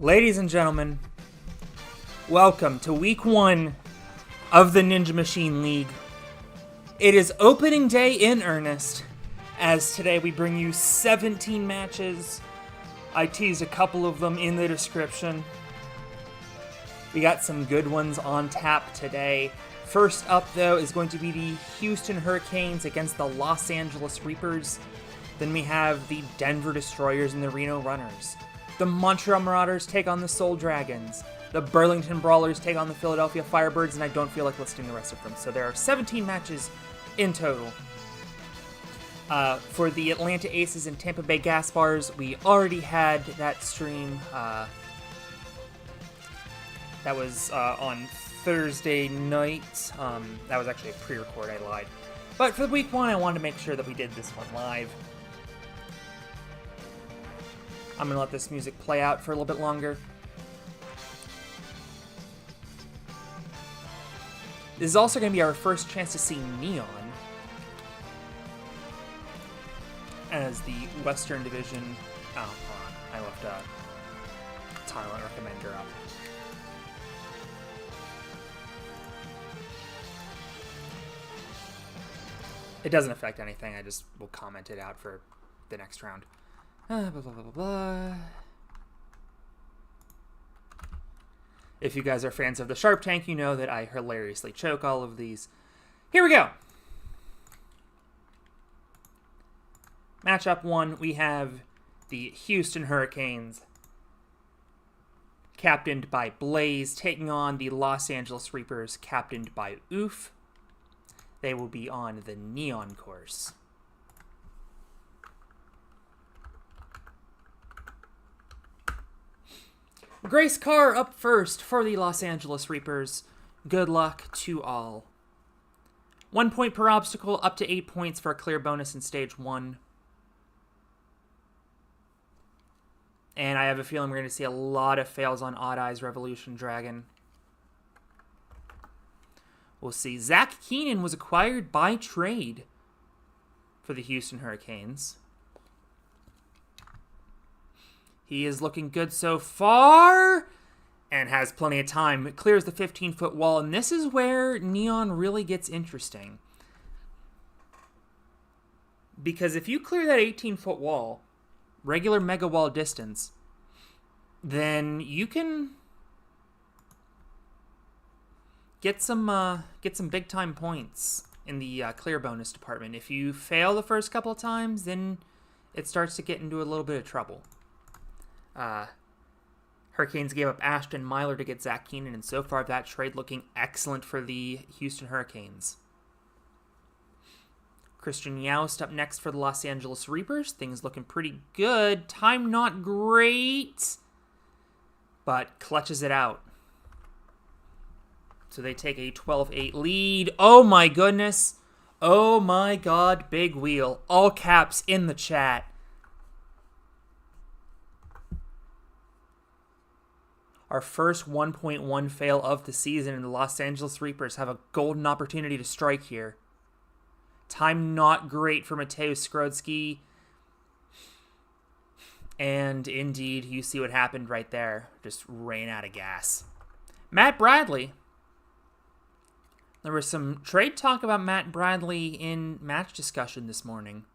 Ladies and gentlemen, welcome to week 1 of the Ninja Machine League. It is opening day in earnest, as today we bring you 17 matches. I teased a couple of them in the description. We got some good ones on tap today. First up, though, is going to be the Houston Hurricanes against the Los Angeles Reapers. Then we have the Denver Destroyers and the Reno Runners. The Montreal Marauders take on the Seoul Dragons. The Burlington Brawlers take on the Philadelphia Firebirds, and I don't feel like listing the rest of them. So there are 17 matches in total. For the Atlanta Aces and Tampa Bay Gas Bars, we already had that stream. That was on Thursday night. That was actually a pre-record, I lied. But for week 1, I wanted to make sure that we did this one live. I'm going to let this music play out for a little bit longer. This is also going to be our first chance to see Neon as the Western Division. Oh, hold on. I left a Talent Recommender up. It doesn't affect anything. I just will comment it out for the next round. Blah, blah, blah, blah, blah. If you guys are fans of the Sharp Tank, you know that I hilariously choke all of these. Here we go. Matchup 1, we have the Houston Hurricanes, captained by Blaze, taking on the Los Angeles Reapers, captained by Oof. They will be on the Neon course. Grace Carr up first for the Los Angeles Reapers. Good luck to all. 1 point per obstacle, up to 8 points for a clear bonus in stage 1. And I have a feeling we're going to see a lot of fails on Odd Eyes Revolution Dragon. We'll see. Zach Keenan was acquired by trade for the Houston Hurricanes. He is looking good so far and has plenty of time. It clears the 15-foot wall, and this is where Neon really gets interesting. Because if you clear that 18-foot wall, regular mega wall distance, then you can get some big time points in the clear bonus department. If you fail the first couple of times, then it starts to get into a little bit of trouble. Hurricanes gave up Ashton Myler to get Zach Keenan, and so far that trade looking excellent for the Houston Hurricanes. Christian Youst up next for the Los Angeles Reapers. Things looking pretty good. Time not great, but clutches it out. So they take a 12-8 lead. Oh my goodness. Oh my god, big wheel. All caps in the chat. Our first 1.1 fail of the season, and the Los Angeles Reapers have a golden opportunity to strike here. Time not great for Mateusz Skrodzki. And indeed, you see what happened right there. Just ran out of gas. Matt Bradley. There was some trade talk about Matt Bradley in match discussion this morning.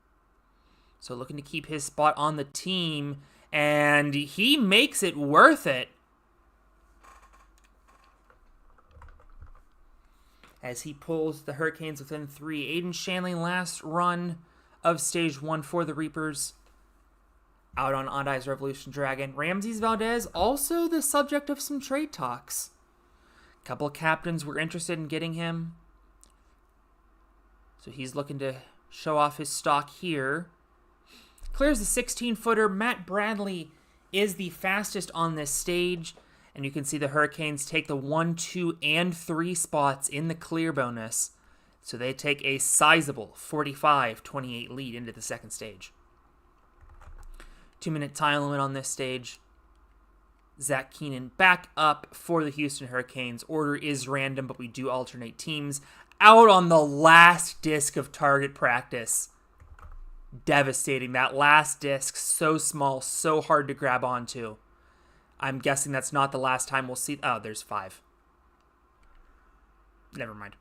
So looking to keep his spot on the team. And he makes it worth it. As he pulls the Hurricanes within 3. Aiden Shanley, last run of Stage 1 for the Reapers. Out on Odd Eyes Revolution Dragon. Ramses Valdez, also the subject of some trade talks. A couple of captains were interested in getting him. So he's looking to show off his stock here. Clears the 16-footer. Matt Bradley is the fastest on this stage. And you can see the Hurricanes take the 1, 2, and 3 spots in the clear bonus. So they take a sizable 45-28 lead into the second stage. 2-minute time limit on this stage. Zach Keenan back up for the Houston Hurricanes. Order is random, but we do alternate teams. Out on the last disc of target practice. Devastating. That last disc, so small, so hard to grab onto. I'm guessing that's not the last time we'll see... Oh, there's 5. Never mind.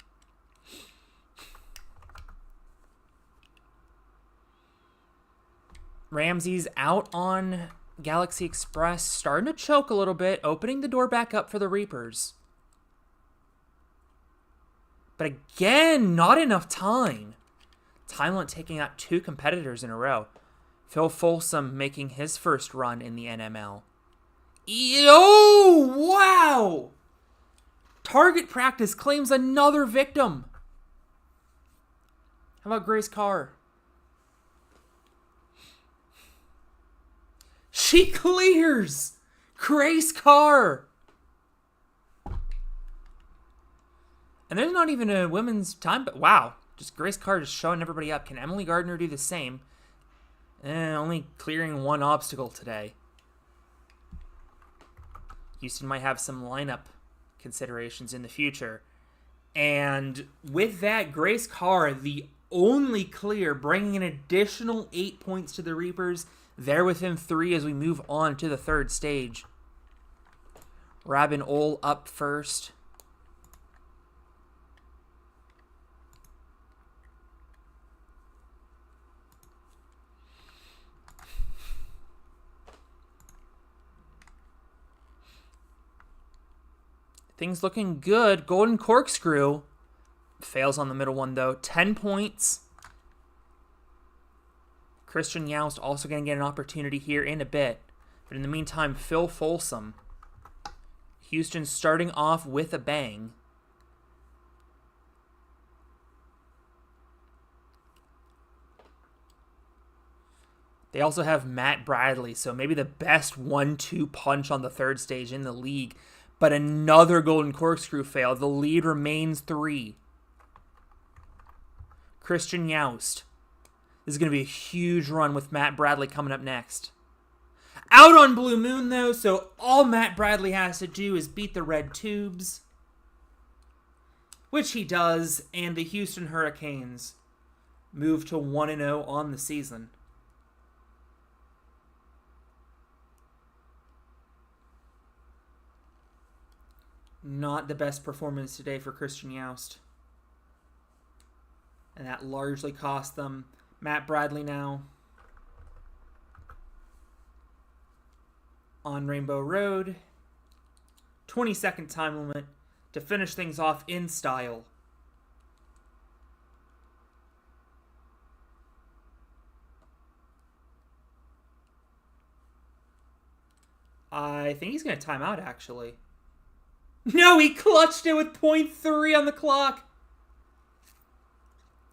Ramsey's out on Galaxy Express, starting to choke a little bit, opening the door back up for the Reapers. But again, not enough time. Time limit taking out 2 competitors in a row. Phil Folsom making his first run in the NML. Oh, wow! Target Practice claims another victim. How about Grace Carr? She clears! Grace Carr! And there's not even a women's time, but wow. Just Grace Carr just showing everybody up. Can Emily Gardner do the same? Only clearing 1 obstacle today. Houston might have some lineup considerations in the future. And with that, Grace Carr, the only clear, bringing an additional 8 points to the Reapers. They're within 3 as we move on to the 3rd stage. Rabin Ol up first. Things looking good. Golden Corkscrew. Fails on the middle one, though. 10 points. Christian Youst also going to get an opportunity here in a bit. But in the meantime, Phil Folsom. Houston starting off with a bang. They also have Matt Bradley, so maybe the best 1-2 punch on the 3rd stage in the league. But another Golden Corkscrew fail. The lead remains 3. Christian Youst. This is going to be a huge run with Matt Bradley coming up next. Out on Blue Moon, though, so all Matt Bradley has to do is beat the red tubes. Which he does, and the Houston Hurricanes move to 1-0 on the season. Not the best performance today for Christian Youst. And that largely cost them. Matt Bradley now on Rainbow Road. 20-second time limit to finish things off in style. I think he's going to time out, actually. No, he clutched it with 0.3 on the clock.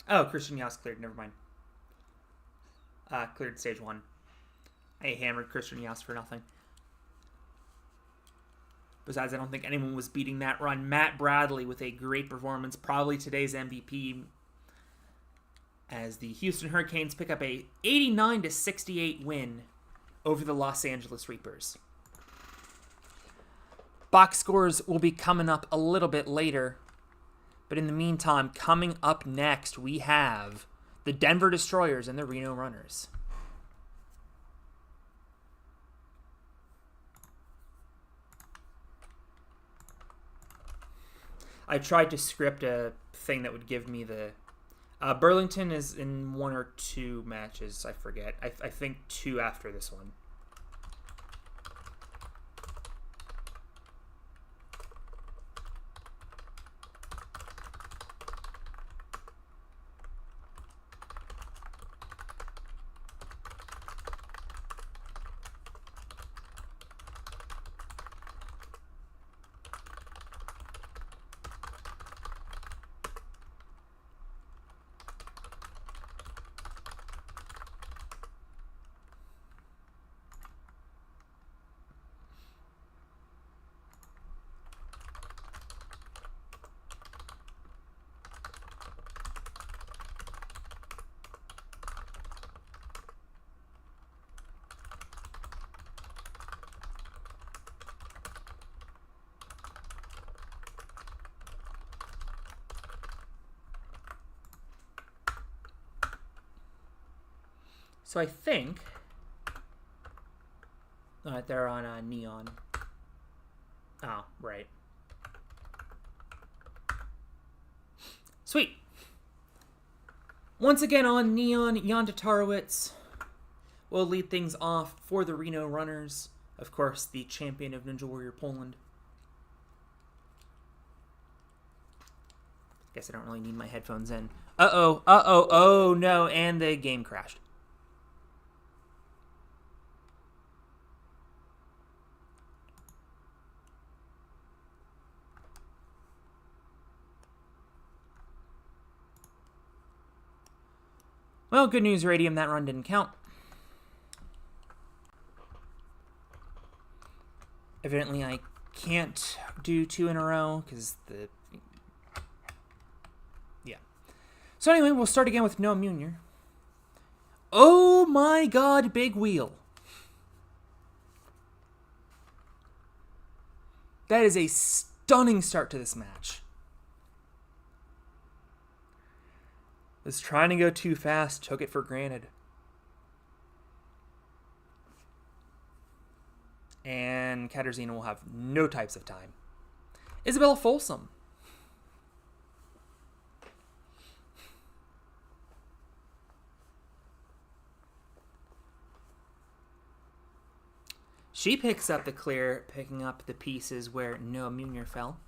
Oh, Christian Youst cleared. Never mind. Cleared stage 1. I hammered Christian Youst for nothing. Besides, I don't think anyone was beating that run. Matt Bradley with a great performance. Probably today's MVP. As the Houston Hurricanes pick up a 89-68 win over the Los Angeles Reapers. Box scores will be coming up a little bit later. But in the meantime, coming up next, we have the Denver Destroyers and the Reno Runners. I tried to script a thing that would give me the... Burlington is in 1 or 2 matches, I forget. I think 2 after this one. So I think... Alright, they're on Neon. Oh, right. Sweet. Once again on Neon, Jan Tatarowicz will lead things off for the Reno Runners. Of course, the champion of Ninja Warrior Poland. Guess I don't really need my headphones in. Oh no, and the game crashed. Well, good news, Radium, that run didn't count. Evidently, I can't do 2 in a row, because the... Yeah. So anyway, we'll start again with Noah Munier. Oh my god, big wheel. That is a stunning start to this match. Was trying to go too fast, took it for granted. And Katarzyna will have no types of time. Isabella Folsom. She picks up the clear, picking up the pieces where Noah Munier fell.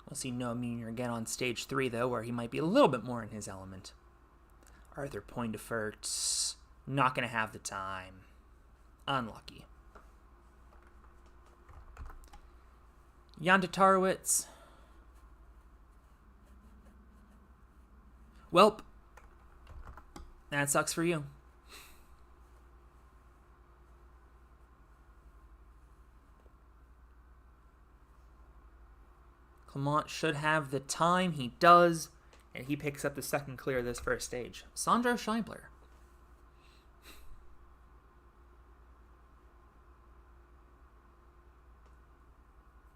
We'll see Noah Munier again on stage 3, though, where he might be a little bit more in his element. Arthur Poindefert, not going to have the time. Unlucky. Jan Tatarowicz. Welp. That sucks for you. Clement should have the time. He does. And he picks up the second clear of this first stage. Sandro Scheibler.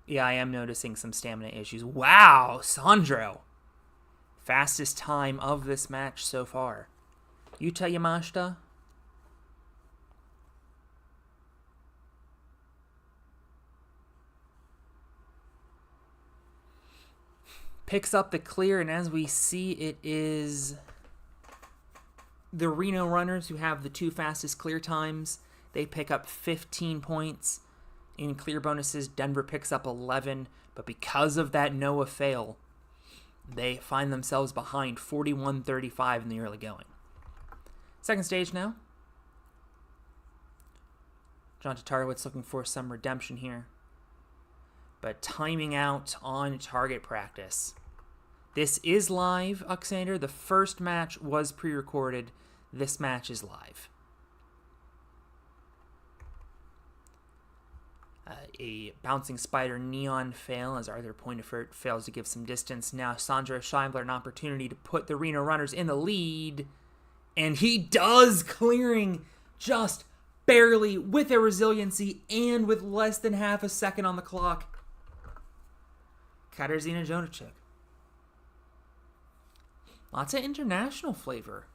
Yeah, I am noticing some stamina issues. Wow, Sandro. Fastest time of this match so far. Yuta Yamashita. Picks up the clear, and as we see, it is the Reno Runners who have the 2 fastest clear times. They pick up 15 points in clear bonuses. Denver picks up 11, but because of that Noah fail, they find themselves behind 41-35 in the early going. Second stage now. Jan Tatarowicz looking for some redemption here, but timing out on target practice. This is live, Oxander. The first match was pre-recorded. This match is live. A bouncing spider neon fail as Arthur Poindefert fails to give some distance. Now Sandro Scheibler an opportunity to put the Reno Runners in the lead. And he does, clearing just barely with a resiliency and with less than half a second on the clock. Katarzyna Jonachik. Lots of international flavor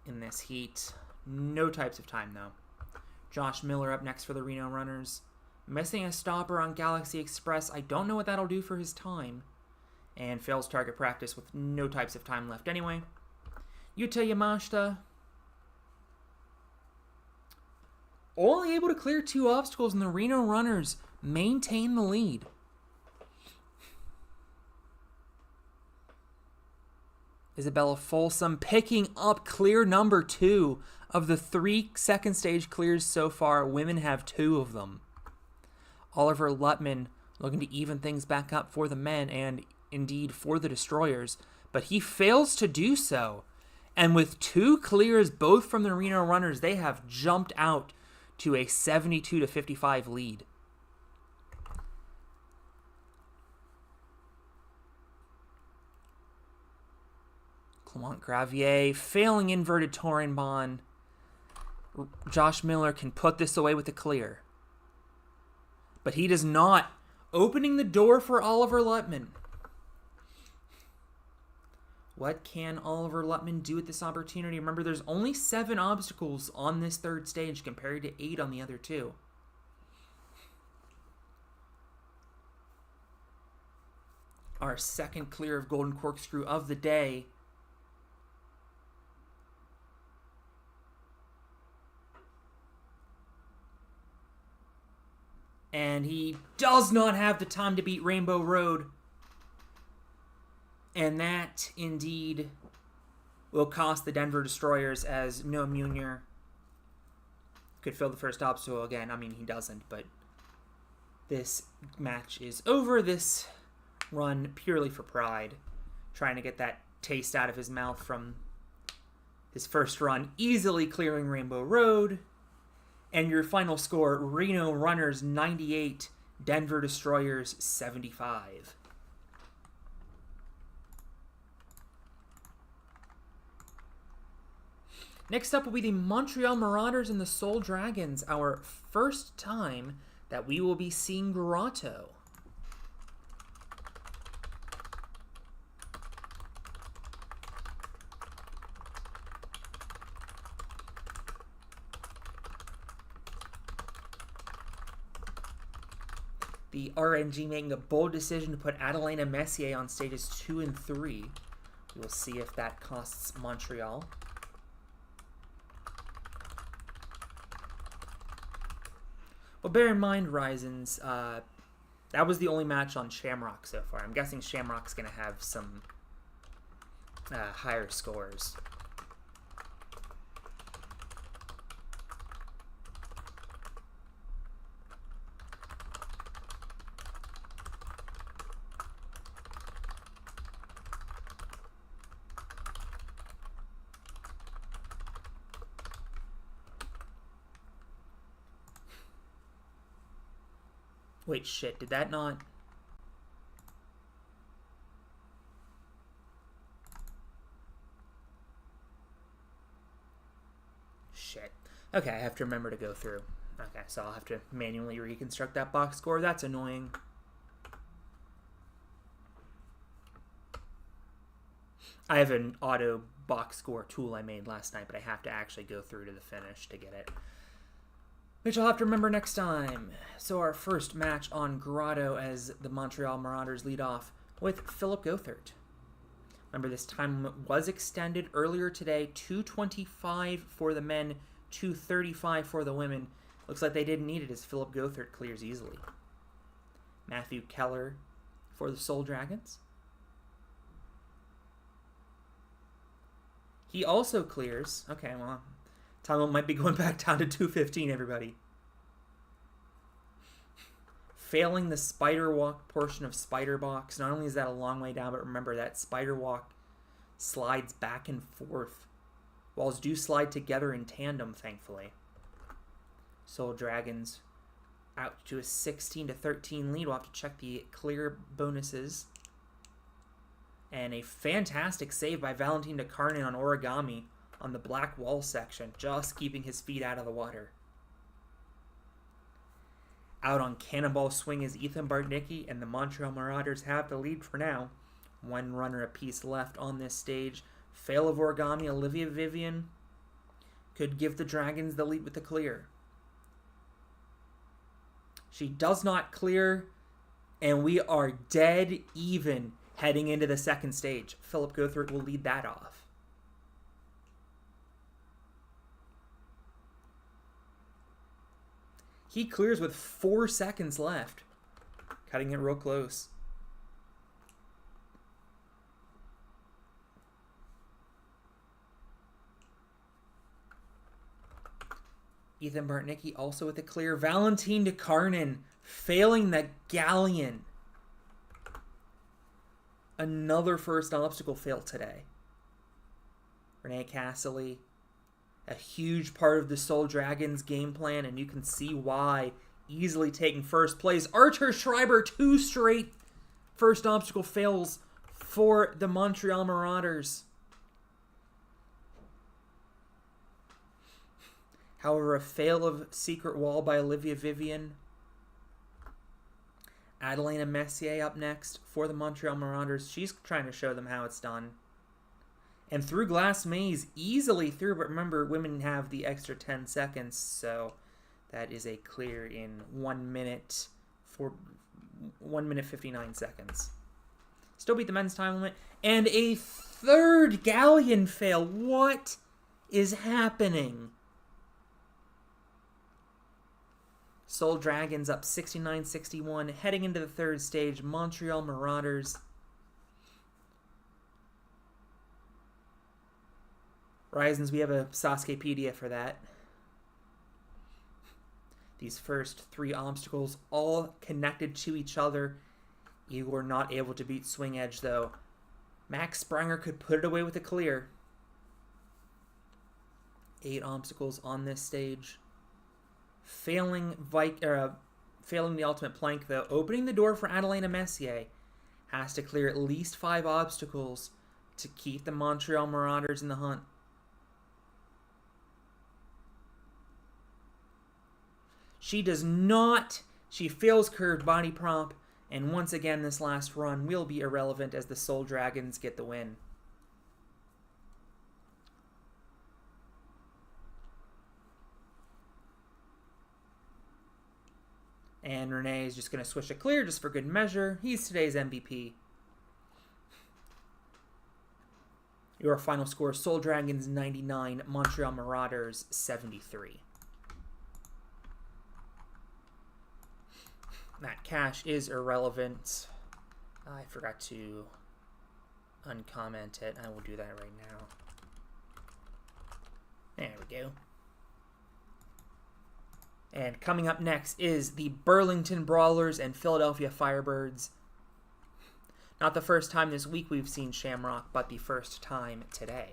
in this heat. No types of time, though. Josh Miller up next for the Reno Runners. Missing a stopper on Galaxy Express. I don't know what that'll do for his time. And fails target practice with no types of time left anyway. Yuta Yamashita. Only able to clear 2 obstacles, and the Reno Runners maintain the lead. Isabella Folsom picking up clear number 2 of the 3 second stage clears so far. Women have 2 of them. Oliver Lutman looking to even things back up for the men and indeed for the Destroyers, but he fails to do so. And with 2 clears, both from the Reno Runners, they have jumped out to a 72-55 lead. Clement Gravier failing inverted Torenbon. Josh Miller can put this away with a clear. But he does not, opening the door for Oliver Lutman. What can Oliver Luttman do at this opportunity? Remember, there's only 7 obstacles on this third stage compared to 8 on the other 2. Our second clear of Golden Corkscrew of the day. And he does not have the time to beat Rainbow Road. And that, indeed, will cost the Denver Destroyers, as Noam Jr. could fill the first obstacle again. I mean, he doesn't, but this match is over. This run purely for pride. Trying to get that taste out of his mouth from his first run. Easily clearing Rainbow Road. And your final score, Reno Runners 98, Denver Destroyers 75. Next up will be the Montreal Marauders and the Soul Dragons, our first time that we will be seeing Grotto. The RNG making a bold decision to put Adelina Messier on stages 2 and 3. We will see if that costs Montreal. Well, bear in mind, Ryzens, that was the only match on Shamrock so far. I'm guessing Shamrock's going to have some higher scores. Wait, shit, did that not... Shit. Okay, I have to remember to go through. Okay, so I'll have to manually reconstruct that box score. That's annoying. I have an auto box score tool I made last night, but I have to actually go through to the finish to get it. Which I'll have to remember next time. So our first match on Grotto as the Montreal Marauders lead off with Philip Gothert. Remember, this time limit was extended earlier today, 2:25 for the men, 2:35 for the women. Looks like they didn't need it as Philip Gothert clears easily. Matthew Keller for the Soul Dragons. He also clears. Okay, well, time limit might be going back down to 2:15, everybody. Failing the spider walk portion of Spider Box. Not only is that a long way down, but remember that spider walk slides back and forth. Walls do slide together in tandem, thankfully. Soul Dragons out to a 16-13 lead. We'll have to check the clear bonuses. And a fantastic save by Valentin DeCarnin on Origami on the black wall section, just keeping his feet out of the water. Out on Cannonball Swing is Ethan Bartnicki, and the Montreal Marauders have the lead for now. One runner apiece left on this stage. Fail of Origami, Olivia Vivian could give the Dragons the lead with the clear. She does not clear, and we are dead even heading into the second stage. Philip Gothert will lead that off. He clears with 4 seconds left, cutting it real close. Ethan Bartnicki also with the clear. Valentin DeCarnin failing the galleon. Another first obstacle fail today. Renee Cassilly, a huge part of the Soul Dragons game plan, and you can see why. Easily taking first place. Archer Schreiber, 2 straight first obstacle fails for the Montreal Marauders. However, a fail of Secret Wall by Olivia Vivian. Adelina Messier up next for the Montreal Marauders. She's trying to show them how it's done. And through Glass Maze, easily through, but remember, women have the extra 10 seconds, so that is a clear in 1 minute, 1 minute 59 seconds. Still beat the men's time limit. And a third galleon fail. What is happening? Soul Dragons up 69-61, heading into the third stage. Montreal Marauders. Risings, we have a Sasukepedia for that. These first 3 obstacles all connected to each other. Igor not able to beat Swing Edge, though. Max Sprenger could put it away with a clear. 8 obstacles on this stage. Failing the ultimate plank, though. Opening the door for Adelina Messier. Has to clear at least 5 obstacles to keep the Montreal Marauders in the hunt. She does not. She fails curved body prop. And once again, this last run will be irrelevant as the Soul Dragons get the win. And Renee is just going to switch a clear just for good measure. He's today's MVP. Your final score, Soul Dragons 99, Montreal Marauders 73. That cash is irrelevant. I forgot to uncomment it. I will do that right now. There we go. And coming up next is the Burlington Brawlers and Philadelphia Firebirds. Not the first time this week we've seen Shamrock, but the first time today.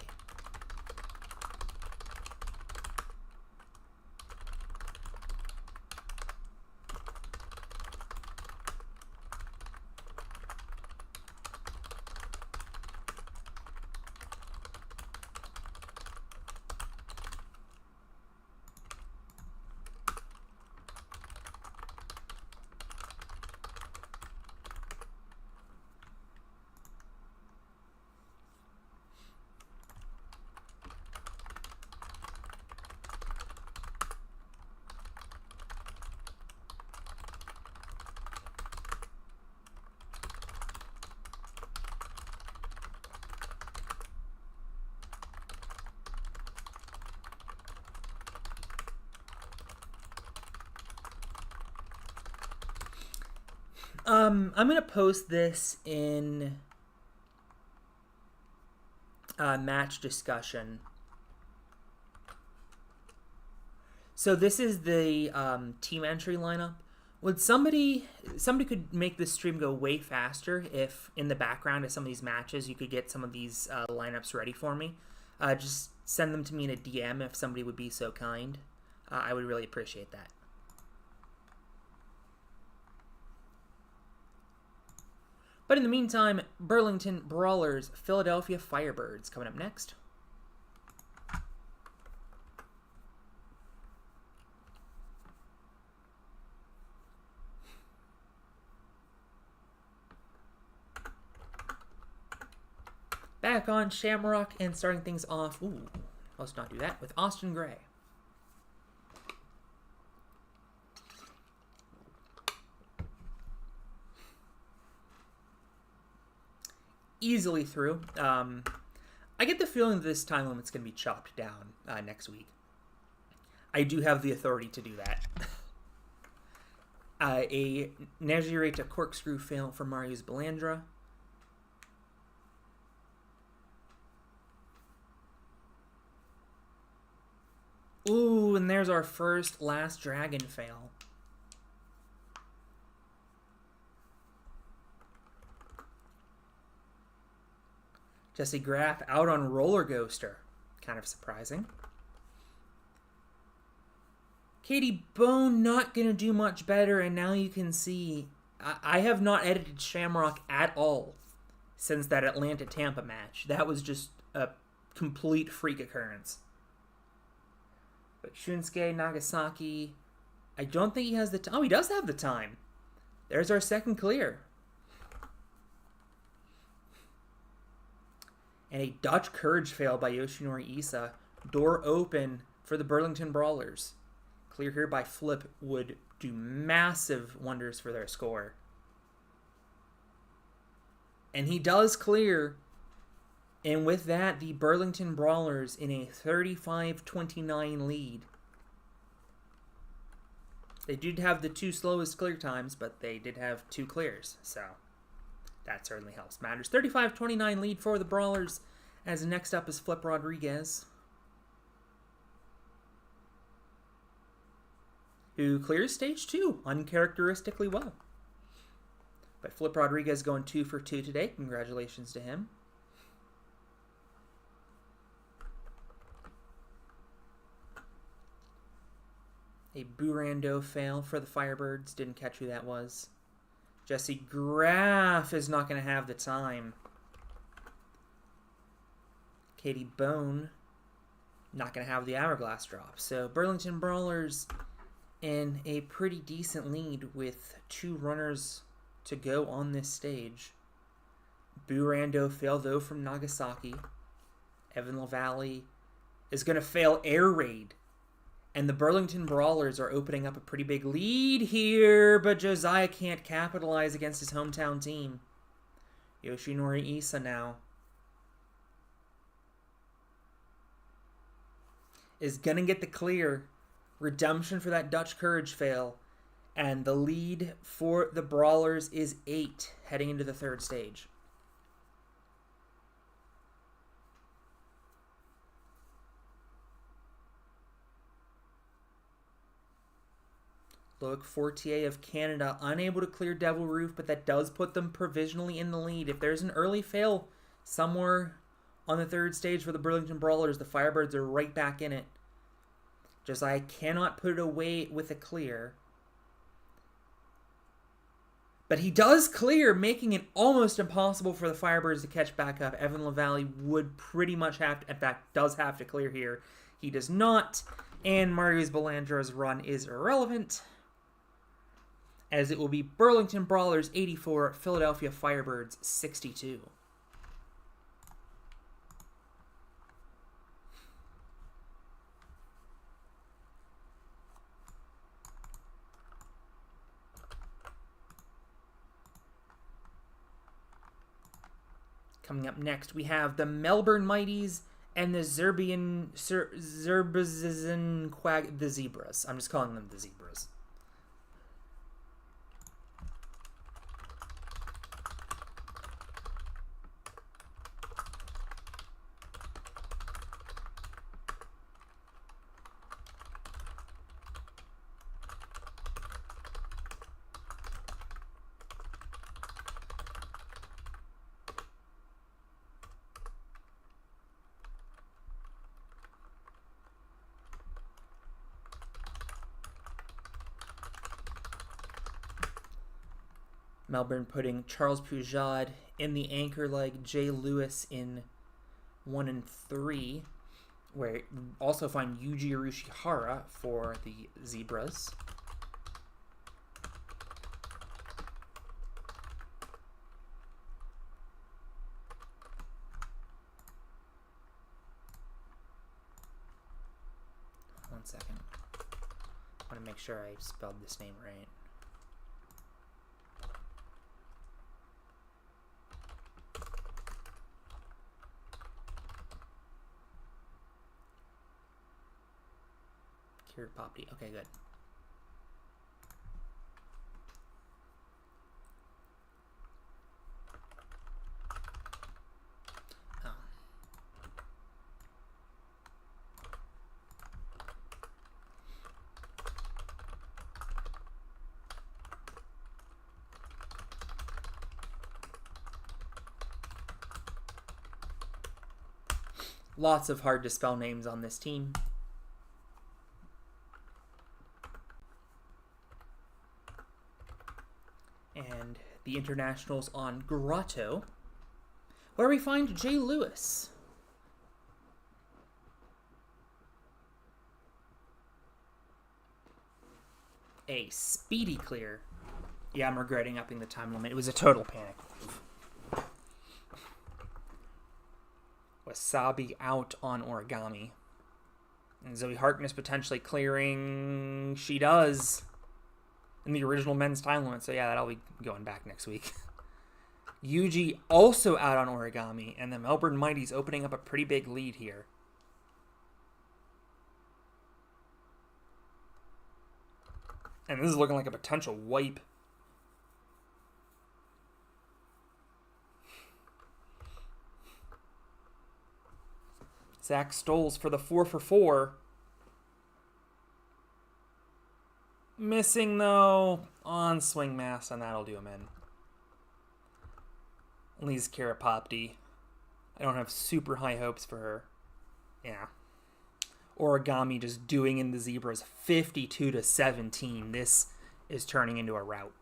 I'm going to post this in match discussion. So this is the team entry lineup. Would somebody could make this stream go way faster if in the background of some of these matches you could get some of these lineups ready for me. Just send them to me in a DM if somebody would be so kind. I would really appreciate that. But in the meantime, Burlington Brawlers, Philadelphia Firebirds coming up next. Back on Shamrock and starting things off, let's not do that, with Austin Gray. Easily through. I get the feeling that this time limit's going to be chopped down next week. I do have the authority to do that. A Najirita corkscrew fail for Marius Belandra. Ooh, and there's our first Last Dragon fail. Jesse Graff out on Roller Coaster. Kind of surprising. Katie Bone not going to do much better, and now you can see I have not edited Shamrock at all since that Atlanta-Tampa match. That was just a complete freak occurrence. But Shunsuke Nagasaki, I don't think he has the time. Oh, he does have the time. There's our second clear. And a Dutch Courage fail by Yoshinori Issa. Door open for the Burlington Brawlers. Clear here by Flip would do massive wonders for their score. And he does clear. And with that, the Burlington Brawlers in a 35-29 lead. They did have the 2 slowest clear times, but they did have 2 clears. So that certainly helps matters. 35-29 lead for the Brawlers. As next up is Flip Rodriguez, who clears stage 2 uncharacteristically well. But Flip Rodriguez going 2 for 2 today. Congratulations to him. A Burando fail for the Firebirds. Didn't catch who that was. Jesse Graff is not going to have the time. Katie Bone not going to have the Hourglass drop. So Burlington Brawlers in a pretty decent lead with 2 runners to go on this stage. Burando fail though from Nagasaki. Evan LaValle is going to fail Air Raid. And the Burlington Brawlers are opening up a pretty big lead here, but Josiah can't capitalize against his hometown team. Yoshinori Issa now is going to get the clear. Redemption for that Dutch Courage fail. And the lead for the Brawlers is 8 heading into the 3rd stage. Loic Fortier of Canada unable to clear Devil Roof, but that does put them provisionally in the lead. If there's an early fail somewhere on the 3rd stage for the Burlington Brawlers, the Firebirds are right back in it. Josiah cannot put it away with a clear. But he does clear, making it almost impossible for the Firebirds to catch back up. Evan LaValle would pretty much have to, in fact, does have to clear here. He does not. And Marius Belandra's run is irrelevant, as it will be Burlington Brawlers 84, Philadelphia Firebirds 62. Coming up next, we have the Melbourne Mighties and the Zerbian the Zebras. I'm just calling them the Zebras. Melbourne putting Charles Pujad in the anchor leg, Jay Lewis in 1 and 3, where you also find Yuji Arushihara for the Zebras. One second. I want to make sure I spelled this name right. Poppy. Okay, good. Oh. Lots of hard to spell names on this team. And the internationals on Grotto, where we find Jay Lewis. A speedy clear. Yeah, I'm regretting upping the time limit. It was a total panic move. Wasabi out on Origami. And Zoe Harkness potentially clearing. She does. In the original men's time limit. So yeah, that'll be going back next week. Yuji also out on Origami. And the Melbourne Mighties opening up a pretty big lead here. And this is looking like a potential wipe. Zach Stoles for the 4-for-4. Missing, though, on swing mass, and that'll do him in. Lee's Karapopti. I don't have super high hopes for her. Yeah. Origami just doing in the Zebras 52-17. This is turning into a rout.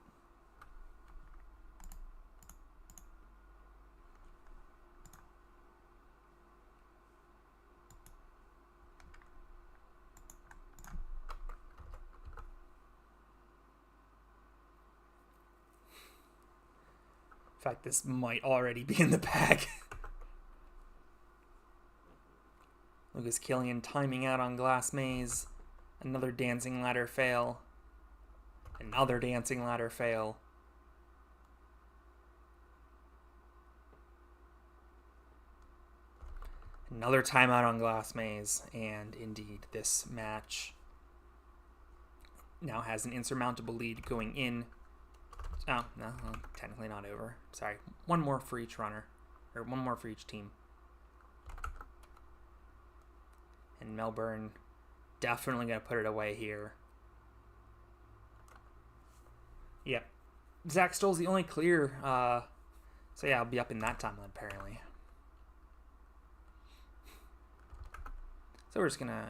In fact, this might already be in the bag. Lucas Killian timing out on Glass Maze. Another dancing ladder fail. Another dancing ladder fail. Another timeout on Glass Maze. And indeed, this match now has an insurmountable lead going in. Oh, no, well, technically not over. Sorry. One more for each runner. Or one more for each team. And Melbourne definitely going to put it away here. Yep. Zach Stoll's the only clear. So yeah, I'll be up in that timeline apparently. So we're just going to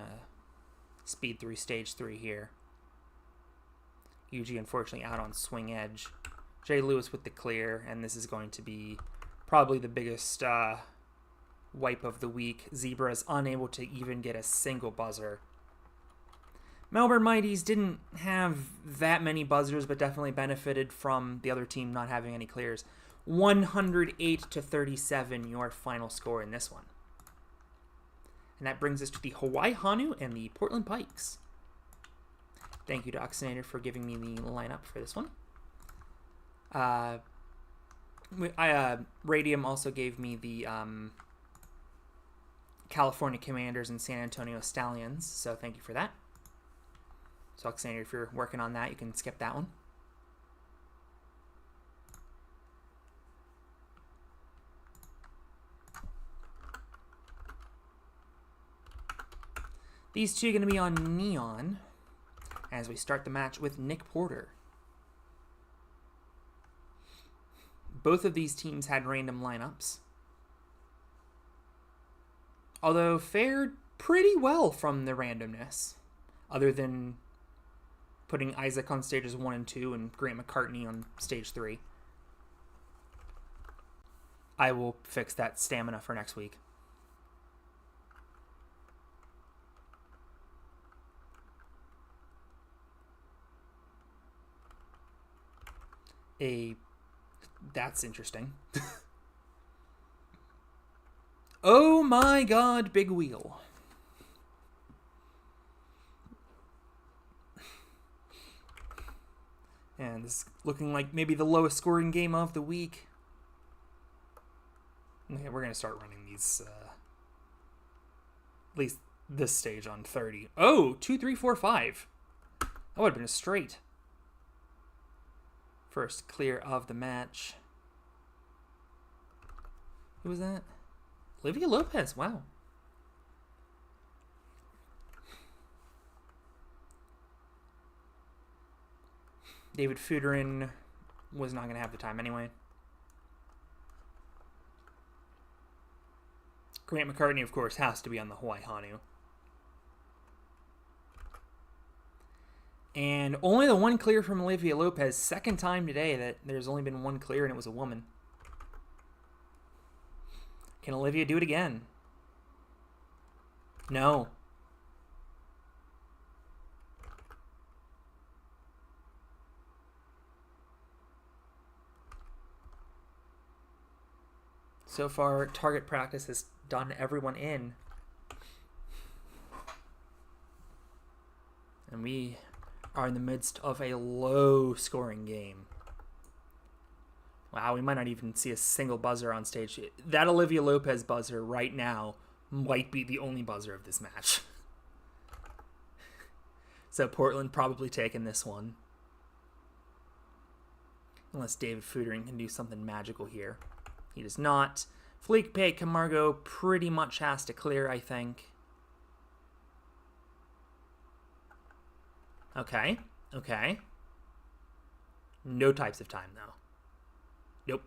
speed through stage 3 here. Yuji unfortunately out on swing edge. Jay Lewis with the clear, and this is going to be probably the biggest wipe of the week. Zebra is unable to even get a single buzzer. Melbourne Mighties didn't have that many buzzers, but definitely benefited from the other team not having any clears. 108-37, your final score in this one. And that brings us to the Hawaii Hanu and the Portland Pikes. Thank you to Oxinator for giving me the lineup for this one. Radium also gave me the California Commanders and San Antonio Stallions, so thank you for that. So Oxinator, if you're working on that, you can skip that one. These two are going to be on Neon as we start the match with Nick Porter. Both of these teams had random lineups, although fared pretty well from the randomness, other than putting Isaac on stages 1 and 2 and Grant McCartney on stage 3. I will fix that stamina for next week. That's interesting. Oh my god, big wheel. And this is looking like maybe the lowest scoring game of the week. Okay, we're going to start running these, at least this stage on 30. Oh, 2, 3, 4, 5. That would have been a straight. First clear of the match. Who was that? Olivia Lopez, wow. David Fuderin was not going to have the time anyway. Grant McCartney, of course, has to be on the Hawaii Hanu. And only the one clear from Olivia Lopez. Second time today that there's only been one clear, and it was a woman. Can Olivia do it again? No. So far, target practice has done everyone in. And we are in the midst of a low-scoring game. Wow, we might not even see a single buzzer on stage. That Olivia Lopez buzzer right now might be the only buzzer of this match. So Portland probably taking this one. Unless David Foodering can do something magical here. He does not. Felipe Camargo pretty much has to clear, I think. Okay. No types of time, though. Nope.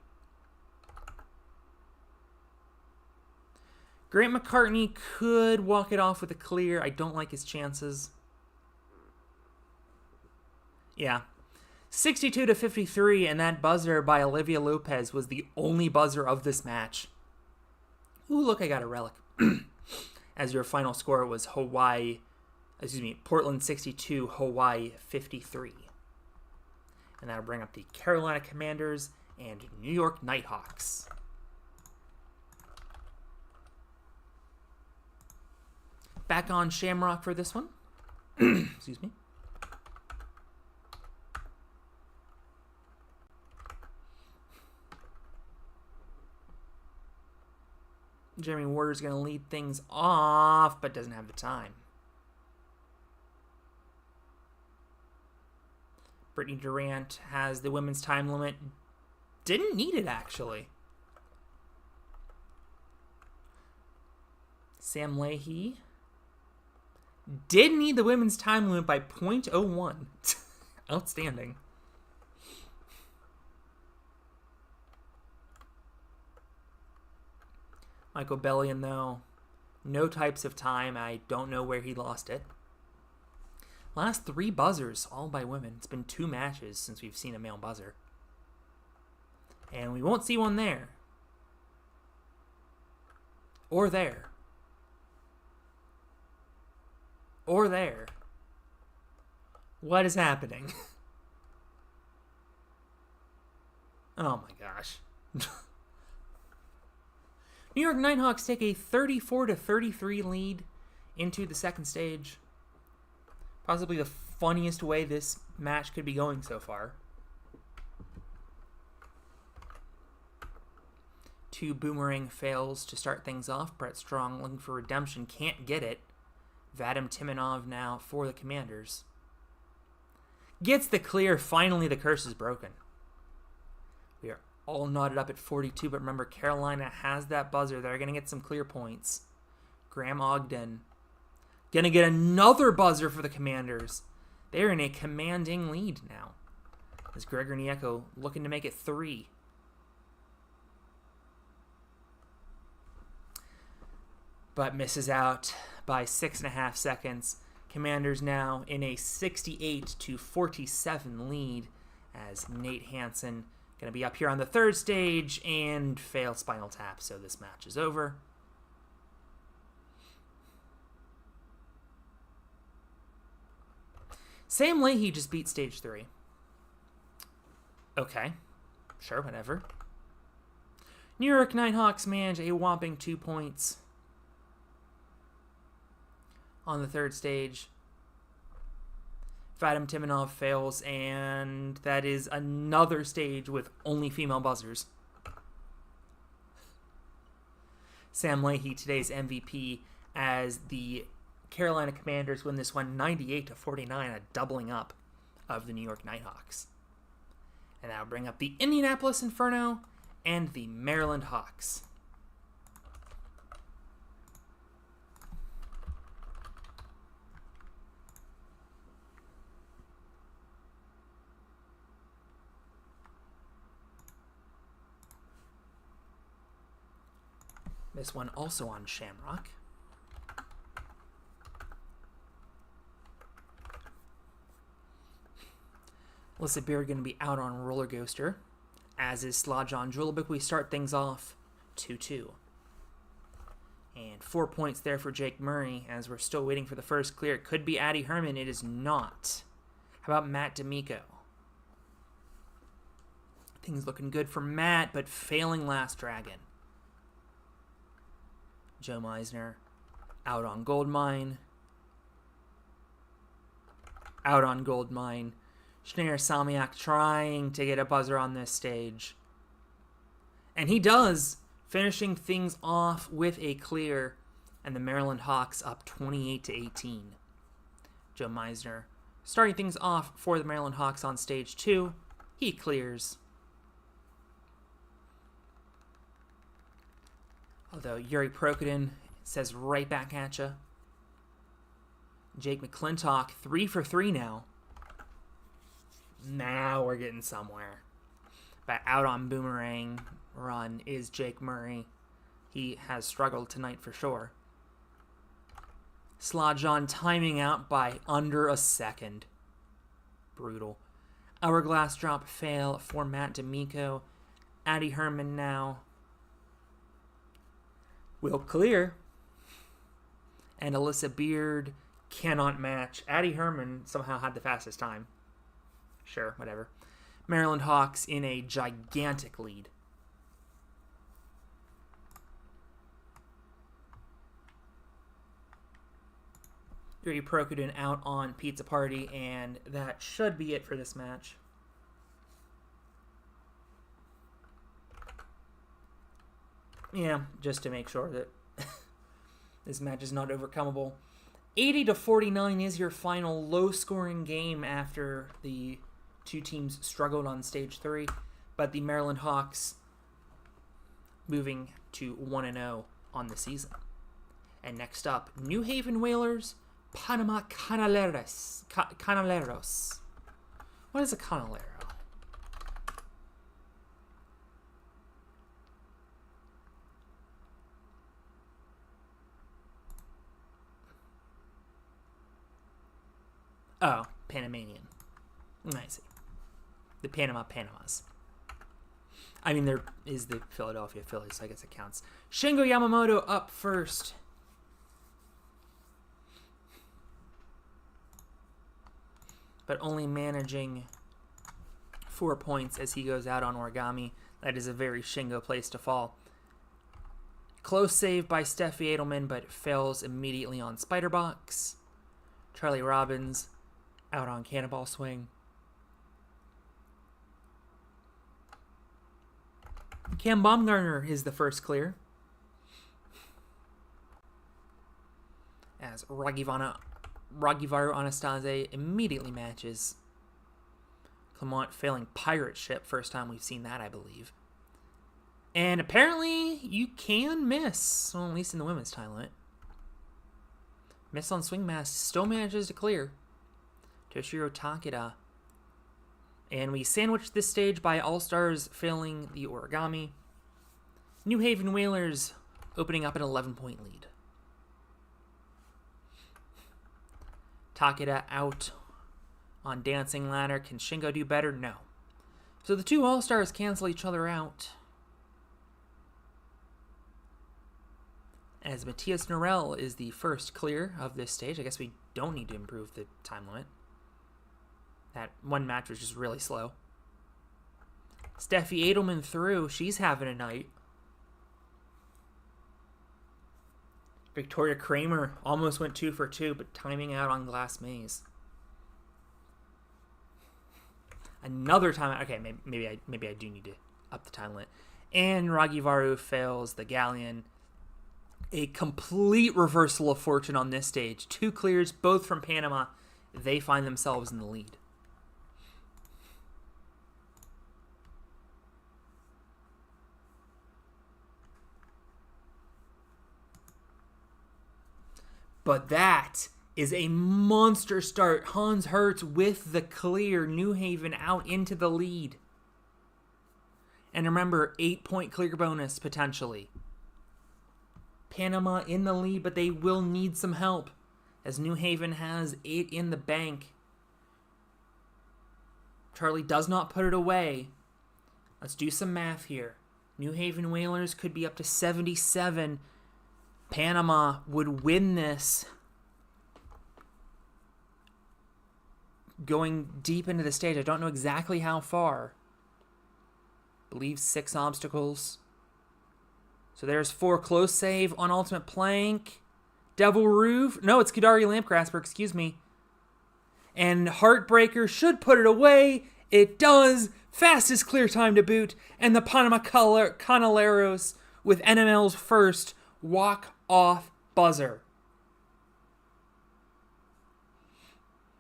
Grant McCartney could walk it off with a clear. I don't like his chances. Yeah. 62-53, and that buzzer by Olivia Lopez was the only buzzer of this match. Ooh, look, I got a relic. As your final score was Portland 62, Hawaii 53. And that'll bring up the Carolina Commanders and New York Nighthawks. Back on Shamrock for this one. Excuse me. Jeremy Warder's going to lead things off, but doesn't have the time. Brittany Durant has the women's time limit. Didn't need it, actually. Sam Leahy did need the women's time limit by .01. Outstanding. Michael Bellion, though, no types of time. I don't know where he lost it. Last 3 buzzers, all by women. It's been 2 matches since we've seen a male buzzer. And we won't see one there. Or there. Or there. What is happening? Oh my gosh. New York Nighthawks take a 34-33 lead into the second stage. Possibly the funniest way this match could be going so far. 2 boomerang fails to start things off. Brett Strong looking for redemption. Can't get it. Vadim Timonov now for the Commanders. Gets the clear. Finally, the curse is broken. We are all knotted up at 42, but remember, Carolina has that buzzer. They're going to get some clear points. Graham Ogden going to get another buzzer for the Commanders. They're in a commanding lead now. As Gregor Nieto looking to make it 3. But misses out by 6.5 seconds. Commanders now in a 68-47 lead as Nate Hansen going to be up here on the third stage and fail Spinal Tap, so this match is over. Sam Leahy just beat stage 3. Okay. Sure, whatever. New York Nighthawks manage a whopping 2 points on the third stage. Vadim Timonov fails, and that is another stage with only female buzzers. Sam Leahy, today's MVP, as the Carolina Commanders win this one 98-49, a doubling up of the New York Nighthawks. And that'll bring up the Indianapolis Inferno and the Maryland Hawks. This one also on Shamrock. Alyssa Beer going to be out on Roller Coaster, as is Slajan Julovic. We start things off 2-2. And 4 points there for Jake Murray, as we're still waiting for the first clear. It could be Addie Herman. It is not. How about Matt D'Amico? Things looking good for Matt, but failing Last Dragon. Joe Meisner out on Goldmine. Out on Goldmine. Schneider Salmiak trying to get a buzzer on this stage. And he does, finishing things off with a clear, and the Maryland Hawks up 28-18. Joe Meisner starting things off for the Maryland Hawks on stage 2. He clears. Although Yuri Prokudin says right back at ya. Jake McClintock, 3 for 3 now. Now we're getting somewhere. But out on boomerang run is Jake Murray. He has struggled tonight for sure. Slajon timing out by under a second. Brutal. Hourglass drop fail for Matt D'Amico. Addie Herman now will clear. And Alyssa Beard cannot match. Addie Herman somehow had the fastest time. Sure, whatever. Maryland Hawks in a gigantic lead. Yuri Prokudin out on Pizza Party, and that should be it for this match. Yeah, just to make sure that this match is not overcomable. 80-49 is your final low-scoring game after the two teams struggled on stage 3, but the Maryland Hawks moving to 1-0 on the season. And next up, New Haven Whalers, Panama Canaleros. Canaleros. What is a Canalero? Oh, Panamanian. I see. The Panamas. I mean, there is the Philadelphia Phillies, so I guess it counts. Shingo Yamamoto up first. But only managing 4 points as he goes out on origami. That is a very Shingo place to fall. Close save by Steffi Edelman, but fails immediately on Spiderbox. Charlie Robbins out on Cannonball Swing. Cam Baumgartner is the first clear. As Ragivaru Anastase immediately matches. Clement failing pirate ship. First time we've seen that, I believe. And apparently you can miss. Well, at least in the women's time limit. Miss on swing mass. Still manages to clear. Toshihiro Takeda. And we sandwich this stage by All-Stars failing the origami. New Haven Whalers opening up an 11-point lead. Takeda out on Dancing Ladder. Can Shingo do better? No. So the two All-Stars cancel each other out. As Matthias Norell is the first clear of this stage. I guess we don't need to improve the time limit. That one match was just really slow. Steffi Edelman through. She's having a night. Victoria Kramer almost went 2 for 2, but timing out on Glass Maze. Another time. Okay, maybe I do need to up the time limit. And Ragivaru fails the Galleon. A complete reversal of fortune on this stage. 2 clears, both from Panama. They find themselves in the lead. But that is a monster start. Hans Hertz with the clear. New Haven out into the lead. And remember, 8-point clear bonus potentially. Panama in the lead, but they will need some help as New Haven has 8 in the bank. Charlie does not put it away. Let's do some math here. New Haven Whalers could be up to 77. Panama would win this going deep into the stage. I don't know exactly how far. I believe 6 obstacles. So there's 4 close save on Ultimate Plank. Devil Roof. No, it's Kadari Lampgrasper, excuse me. And Heartbreaker should put it away. It does. Fastest clear time to boot. And the Panama Canaleros with NML's first walk-off buzzer.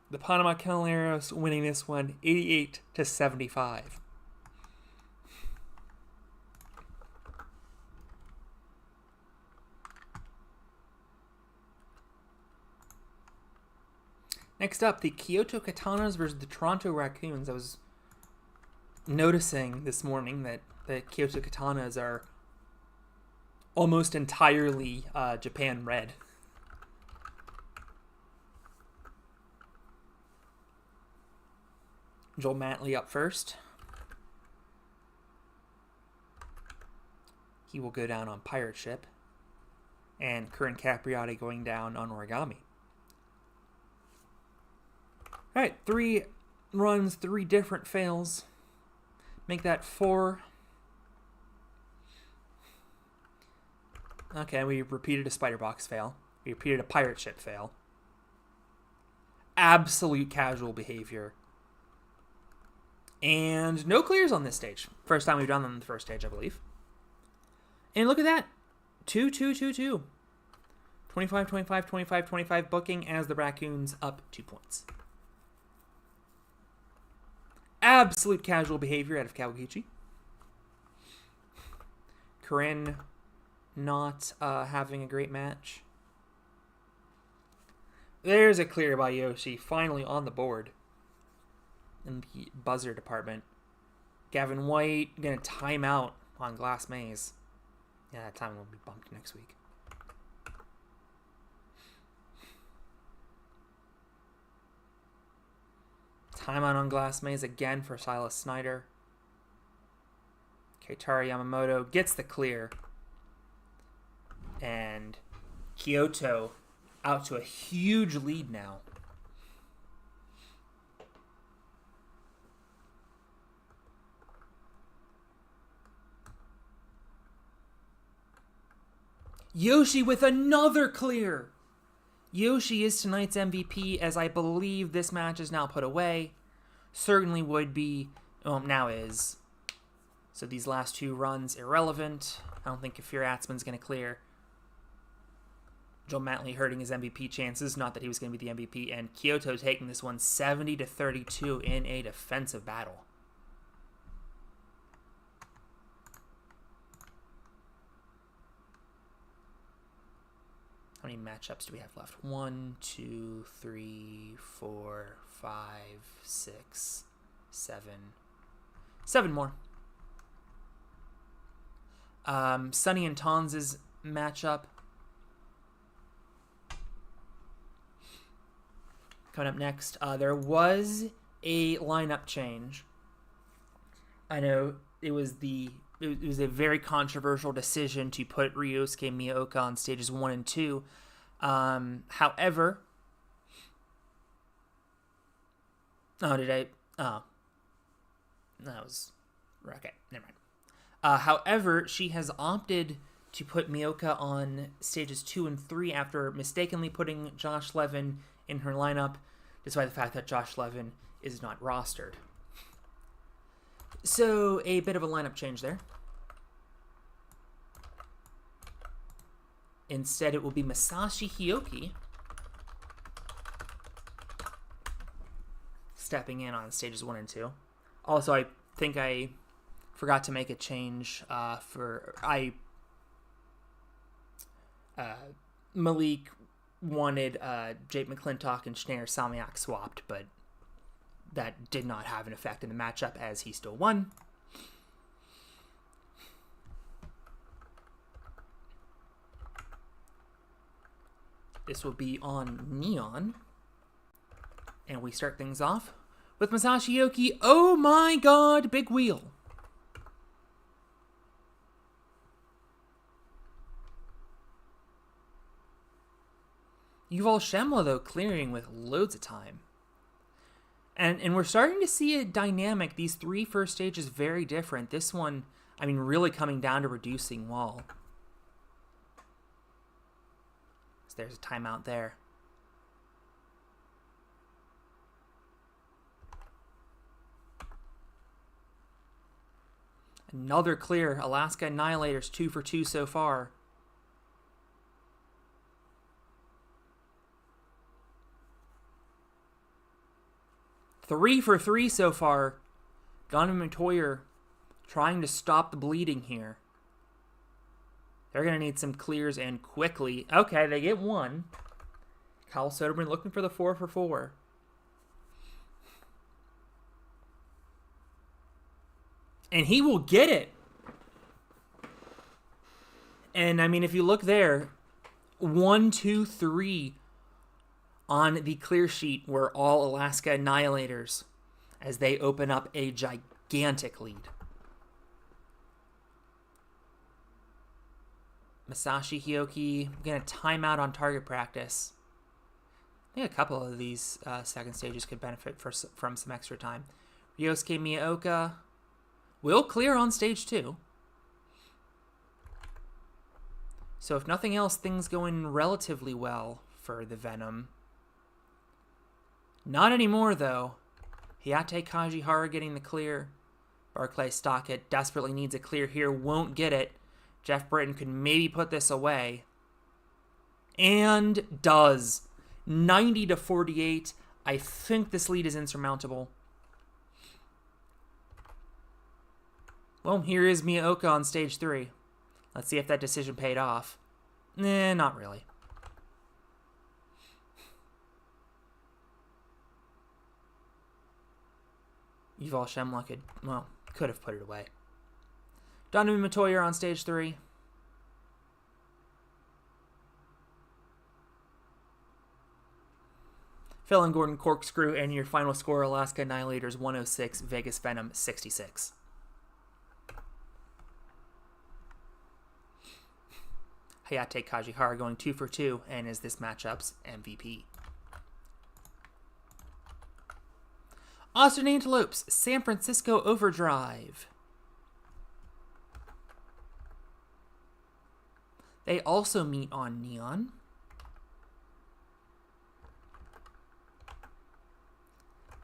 The Panama Canaleros winning this one 88-75. Next up, the Kyoto Katanas versus the Toronto Raccoons. I was noticing this morning that the Kyoto Katanas are almost entirely Japan red. Joel Matley up first. He will go down on Pirate Ship. And Curran Capriotti going down on Origami. Alright, 3 runs, 3 different fails. Make that 4. Okay, we repeated a Spider Box fail. We repeated a Pirate Ship fail. Absolute casual behavior. And no clears on this stage. First time we've done them on the first stage, I believe. And look at that. 2-2-2-2. 25-25-25-25 booking as the Raccoons up 2 points. Absolute casual behavior out of Kawaguchi. Corinne not having a great match. There's a clear by Yoshi, finally on the board in the buzzer department. Gavin White going to time out on Glass Maze. Yeah, that time will be bumped next week. Timeout on Glass Maze again for Silas Snyder. Keitaro Yamamoto gets the clear. And Kyoto out to a huge lead now. Yoshi with another clear. Yoshi is tonight's MVP, as I believe this match is now put away. Certainly would be, now is. So these last 2 runs, irrelevant. I don't think Kafir Atzman's going to clear. Joe Matley hurting his MVP chances, not that he was going to be the MVP. And Kyoto taking this one 70-32 in a defensive battle. How many matchups do we have left? 1, 2, 3, 4, 5, 6, 7. 7 more. Sonny and Tons' matchup. Coming up next, there was a lineup change. I know it was a very controversial decision to put Ryosuke Miyaoka on stages 1 and 2. However, that was okay. Never mind. However, she has opted to put Miyoka on stages 2 and 3 after mistakenly putting Josh Levin in her lineup, despite the fact that Josh Levin is not rostered. So, a bit of a lineup change there. Instead, it will be Masashi Hioki stepping in on stages 1 and 2. Also, I think I forgot to make a change Malik wanted Jake McClintock and Schneider Salmiak swapped, but that did not have an effect in the matchup as he still won. This will be on Neon. And we start things off with Masashi Hioki. Oh my god, big wheel. Yuval Shemla, though, clearing with loads of time. And we're starting to see a dynamic. These 3 first stages very different. This one, really coming down to reducing wall. So there's a timeout there. Another clear. Alaska Annihilators 2 for 2 so far. Three for 3 so far. Gunman and Toyer trying to stop the bleeding here. They're going to need some clears and quickly. Okay, they get one. Kyle Soderman looking for the 4 for 4. And he will get it. And, I mean, if you look there, 1, 2, 3 on the clear sheet were all Alaska Annihilators as they open up a gigantic lead. Masashi Hioki going to time out on target practice. I think a couple of these second stages could benefit from some extra time. Ryosuke Miyaoka will clear on stage 2. So if nothing else, things going relatively well for the Venom. Not anymore, though. Hayate Kajihara getting the clear. Barclay Stockett desperately needs a clear here, won't get it. Jeff Britton could maybe put this away. And does. 90-48. I think this lead is insurmountable. Well, here is Miyaoka on stage 3. Let's see if that decision paid off. Not really. Yuval Shemla could have put it away. Donovan Matoyer on stage 3. Phil and Gordon Corkscrew, and your final score, Alaska Annihilators 106, Vegas Venom 66. Hayate Kajihara going 2 for 2 and is this matchup's MVP. Austin Antelopes, San Francisco Overdrive. They also meet on Neon.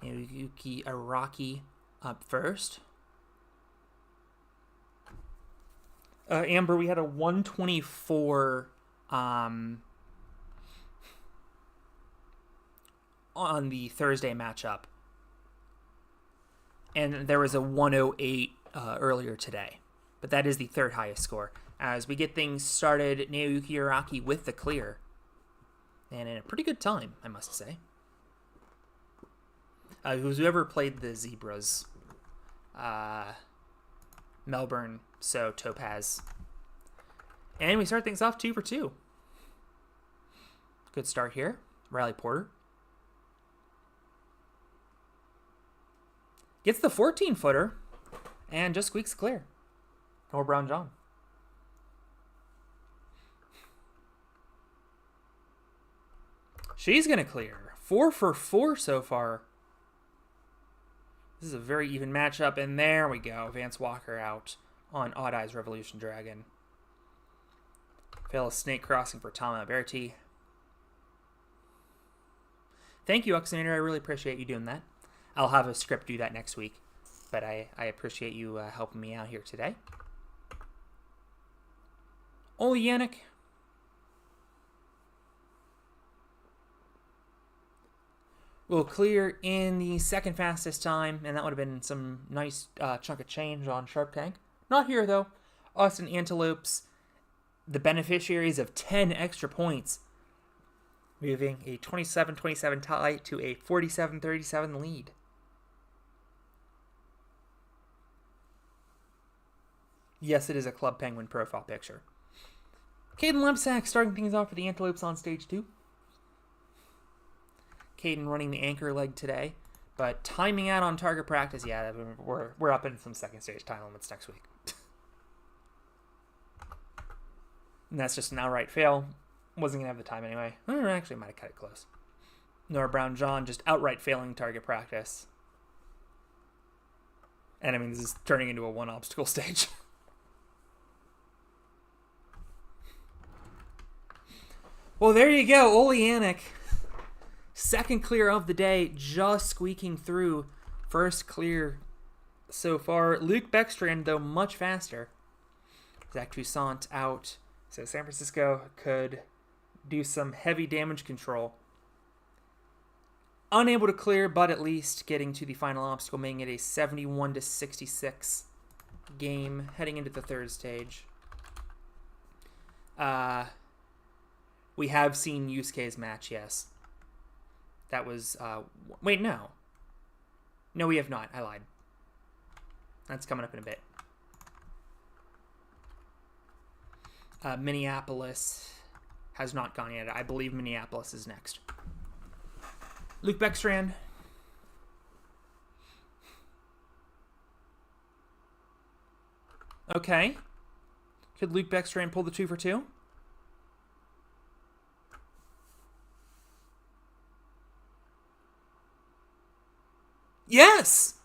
Nobuyuki Araki up first. Amber, we had a 124 on the Thursday matchup. And there was a 108 earlier today. But that is the third highest score. As we get things started, Naoyuki Araki with the clear. And in a pretty good time, I must say. Whoever played the Zebras. Melbourne, so Topaz. And we start things off 2 for 2. Good start here. Riley Porter. Gets the 14-footer and just squeaks clear. Or Brown John. She's going to clear. 4 for 4 so far. This is a very even matchup, and there we go. Vance Walker out on Odd Eyes Revolution Dragon. Fail a snake crossing for Tama Berti. Thank you, Oxinator. I really appreciate you doing that. I'll have a script do that next week, but I appreciate you helping me out here today. Ole Yannick. Will clear in the second fastest time, and that would have been some nice chunk of change on Sharp Tank. Not here, though. Austin Antelopes, the beneficiaries of 10 extra points, moving a 27-27 tie to a 47-37 lead. Yes, it is a Club Penguin profile picture. Kaden Lebsack starting things off for the Antelopes on stage 2. Kaden running the anchor leg today, but timing out on target practice. Yeah, we're up in some second stage time limits next week. And that's just an outright fail. Wasn't going to have the time anyway. Actually, might have cut it close. Nora Brown John just outright failing target practice. And I mean, this is turning into a one obstacle Well, there you go. Oleanic. Second clear of the day, just squeaking through. First clear so far. Luke Beckstrand, though, much faster. Zach Toussaint out. So San Francisco could do some heavy damage control. Unable to clear, but at least getting to the final obstacle, making it a 71-66 game heading into the third stage. We have seen Yusuke's match, yes. That was, wait, no. No, we have not. I lied. That's coming up in a bit. Minneapolis has not gone yet. I believe Minneapolis is next. Luke Beckstrand. Okay. Could Luke Beckstrand pull the 2 for 2? Yes!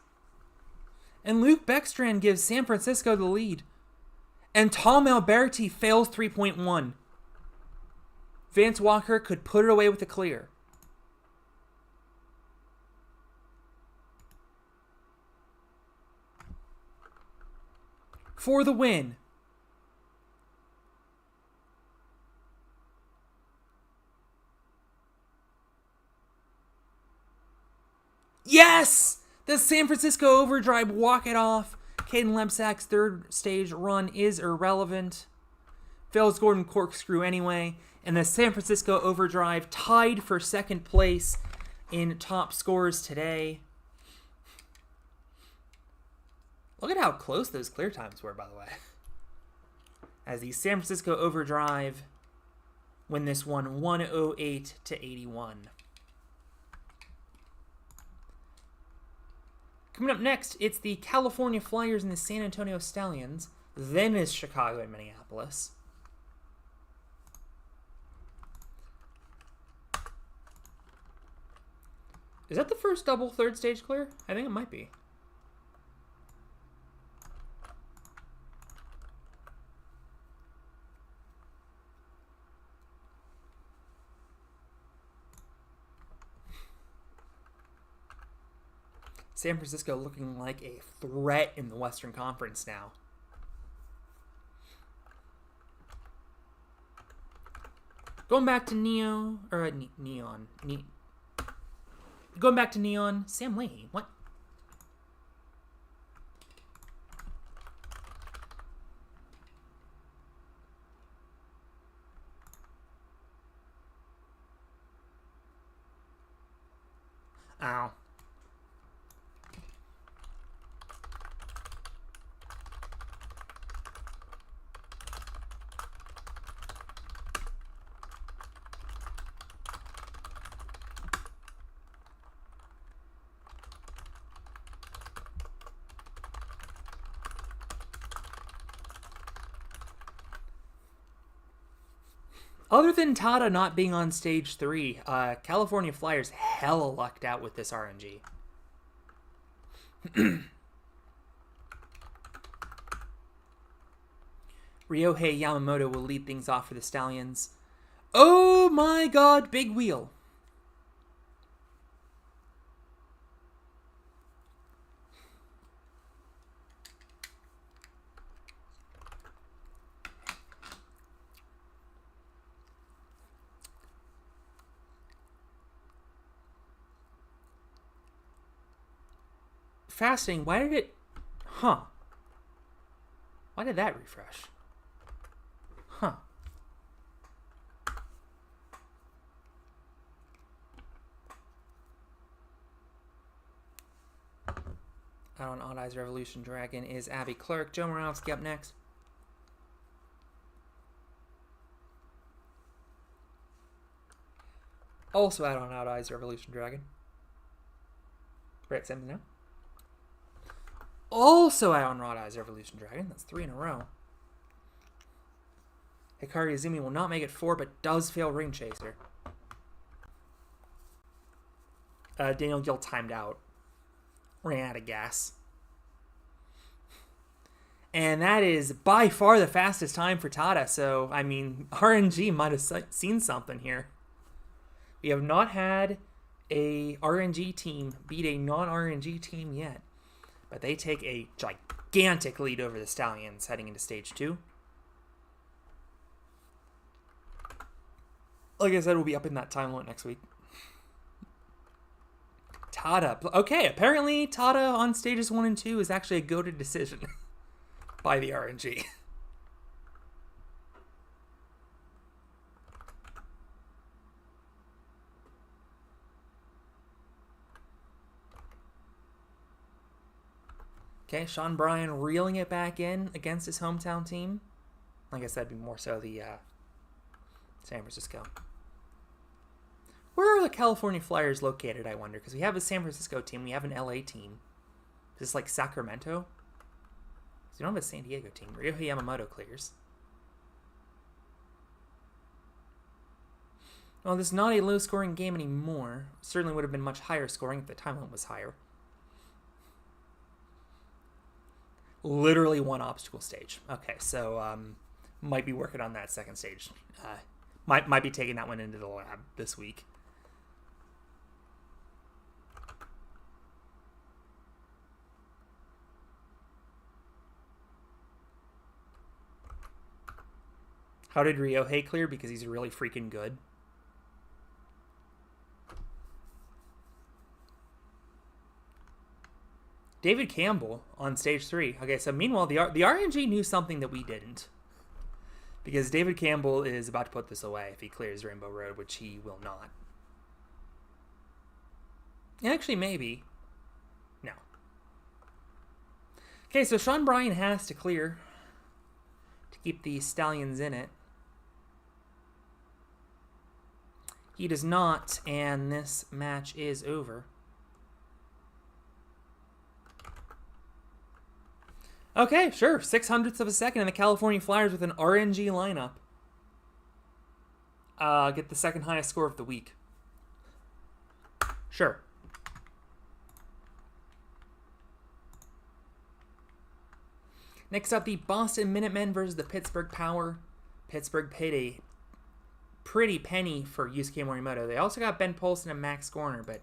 And Luke Beckstrand gives San Francisco the lead. And Tom Alberti fails 3.1. Vance Walker could put it away with a clear. For the win. Yes! The San Francisco Overdrive walk it off. Kaden Lebsack's third stage run is irrelevant. Fails Gordon corkscrew anyway. And the San Francisco Overdrive tied for second place in top scores today. Look at how close those clear times were, by the way. As the San Francisco Overdrive win this one 108-81. Coming up next, it's the California Flyers and the San Antonio Stallions. Then is Chicago and Minneapolis. Is that the first double third stage clear? I think it might be. San Francisco looking like a threat in the Western Conference now. Going back to Neon. Going back to Neon. Sam Leahy. What? Ow. Other than Tada not being on stage 3, California Flyers hella lucked out with this RNG. Ryohei Yamamoto will lead things off for the Stallions. Oh my god, big wheel. Fascinating. Why did it... Huh. Why did that refresh? Huh. Out on Odd Eyes Revolution Dragon is Abby Clark. Joe Morawski up next. Also out on Odd Eyes Revolution Dragon. Brett Simmons now. Also out on Odd Eyes Revolution Dragon. That's 3 in a row. Hikari Izumi will not make it 4, but does fail Ring Chaser. Daniel Gill timed out. Ran out of gas. And that is by far the fastest time for Tada. So, I mean, RNG might have seen something here. We have not had a RNG team beat a non-RNG team yet. But they take a gigantic lead over the Stallions heading into stage 2. Like I said, we'll be up in that time limit next week. Tada. Okay, apparently Tada on stages 1 and 2 is actually a goated decision by the RNG. Okay, Sean Bryan reeling it back in against his hometown team. Like I said, be more so the San Francisco. Where are the California Flyers located, I wonder? Because we have a San Francisco team, we have an LA team. Is this like Sacramento? So we don't have a San Diego team. Ryohei Yamamoto clears. Well, this is not a low-scoring game anymore. Certainly would have been much higher scoring if the time limit was higher. Literally one obstacle stage. Okay, so might be working on that second stage. Might be taking that one into the lab this week. How did Ryohei clear? Because he's really freaking good. David Campbell on stage 3. Okay, so meanwhile, the RNG knew something that we didn't. Because David Campbell is about to put this away if he clears Rainbow Road, which he will not. Actually, maybe. No. Okay, so Sean Bryan has to clear to keep the Stallions in it. He does not, and this match is over. Okay, sure. 0.06 of a second, and the California Flyers with an RNG lineup get the second highest score of the week. Sure. Next up, the Boston Minutemen versus the Pittsburgh Power. Pittsburgh paid a pretty penny for Yusuke Morimoto. They also got Ben Polson and Max Gorner, but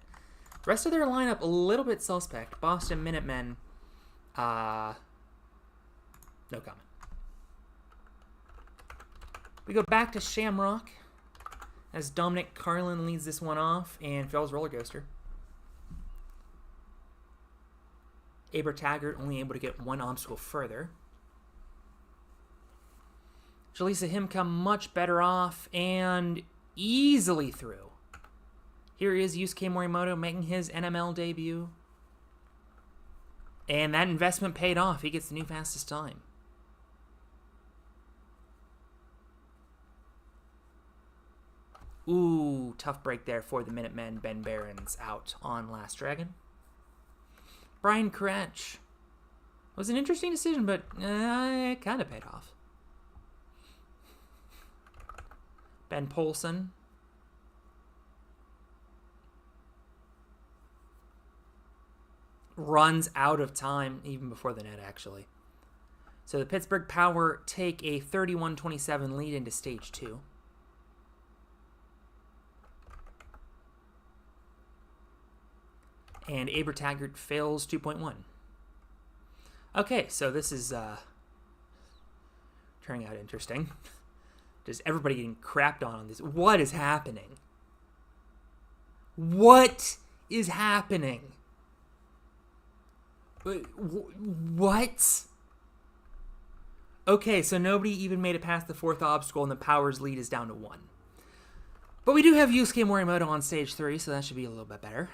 the rest of their lineup a little bit suspect. Boston Minutemen, no comment. We go back to Shamrock as Dominic Carlin leads this one off and fails roller coaster. Aber Taggart only able to get one obstacle further. Jalisa Himka much better off and easily through. Here is Yusuke Morimoto making his NML debut. And that investment paid off. He gets the new fastest time. Ooh, tough break there for the Minutemen. Ben Barron's out on Last Dragon. Brian Kretsch. Was an interesting decision, but it kind of paid off. Ben Polson. Runs out of time even before the net, actually. So the Pittsburgh Power take a 31-27 lead into Stage 2. And Aber Taggart fails 2.1. Okay, so this is turning out interesting. Just everybody getting crapped on this. What is happening? What is happening? What? Okay, so nobody even made it past the fourth obstacle, and the Power's lead is down to 1. But we do have Yusuke Morimoto on Stage 3, so that should be a little bit better.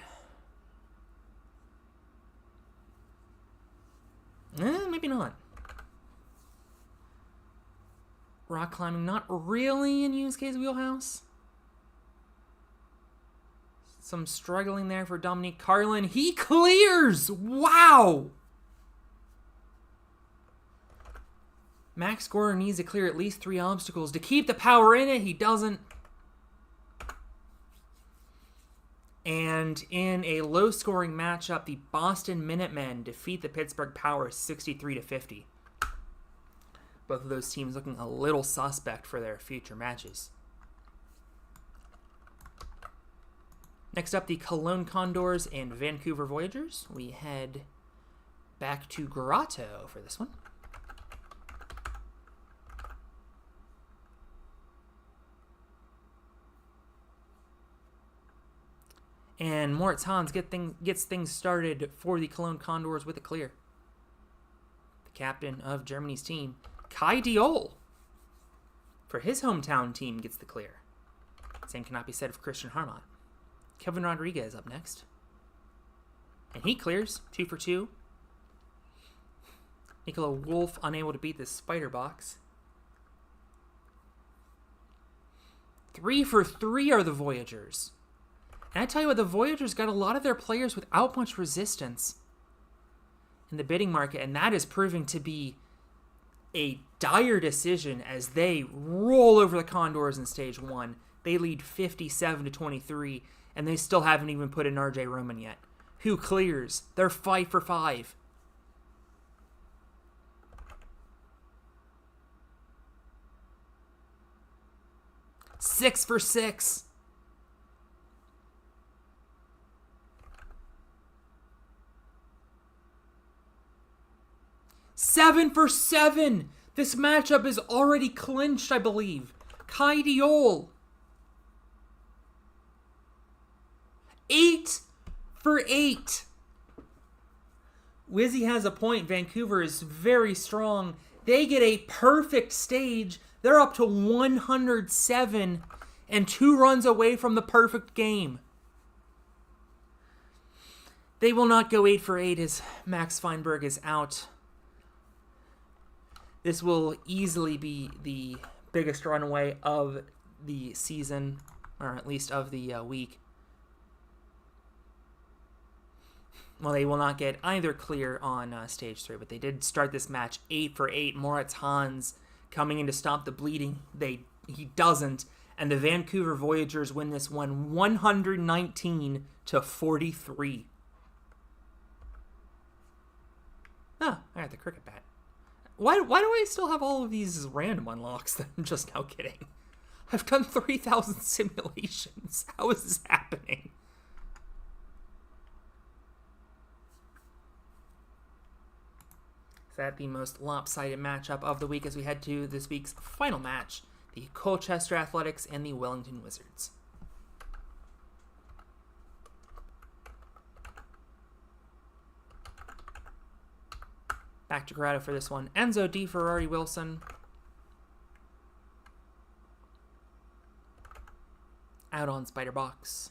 Maybe not. Rock climbing, not really in Yusuke's wheelhouse. Some struggling there for Dominique Carlin. He clears! Wow! Max Gorner needs to clear at least 3 obstacles to keep the Power in it. He doesn't. And in a low-scoring matchup, the Boston Minutemen defeat the Pittsburgh Power 63-50. Both of those teams looking a little suspect for their future matches. Next up, the Cologne Condors and Vancouver Voyagers. We head back to Grotto for this one. And Moritz Hans gets things started for the Cologne Condors with a clear. The captain of Germany's team, Kai Diol, for his hometown team, gets the clear. Same cannot be said of Christian Harmon. Kevin Rodriguez up next. And he clears, 2 for 2. Nicola Wolf unable to beat the spider box. 3 for 3 are the Voyagers. And I tell you what, the Voyagers got a lot of their players without much resistance in the bidding market, and that is proving to be a dire decision as they roll over the Condors in Stage 1. They lead 57-23, and they still haven't even put in RJ Roman yet. Who clears? They're 5 for 5. Six for 6. 7 for 7. This matchup is already clinched, I believe. Kai Diol. 8 for 8. Wizzy has a point. Vancouver is very strong. They get a perfect stage. They're up to 107 and 2 runs away from the perfect game. They will not go 8 for 8 as Max Feinberg is out. This will easily be the biggest runaway of the season, or at least of the week. Well, they will not get either clear on Stage 3, but they did start this match 8 for 8. Moritz Hans coming in to stop the bleeding. He doesn't, and the Vancouver Voyagers win this one 119-43. Ah, I got the cricket bat. Why do I still have all of these random unlocks that I'm just now getting? I've done 3,000 simulations. How is this happening? Is that the most lopsided matchup of the week as we head to this week's final match? The Colchester Athletics and the Wellington Wizards. Back to Grotto for this one. Enzo D. Ferrari Wilson. Out on Spider Box.